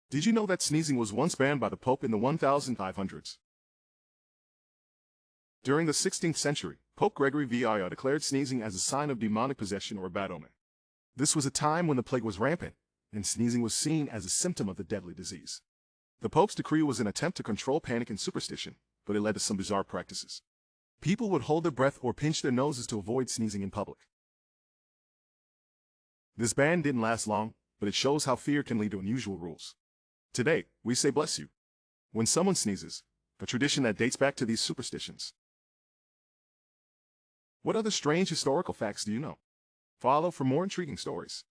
Did you know that sneezing was once banned by the Pope in the 1500s? During the 16th century, Pope Gregory VII declared sneezing as a sign of demonic possession or bad omen. This was a time when the plague was rampant, and sneezing was seen as a symptom of the deadly disease. The Pope's decree was an attempt to control panic and superstition, but it led to some bizarre practices. People would hold their breath or pinch their noses to avoid sneezing in public. This ban didn't last long, but it shows how fear can lead to unusual rules. Today, we say bless you when someone sneezes, a tradition that dates back to these superstitions. What other strange historical facts do you know? Follow for more intriguing stories.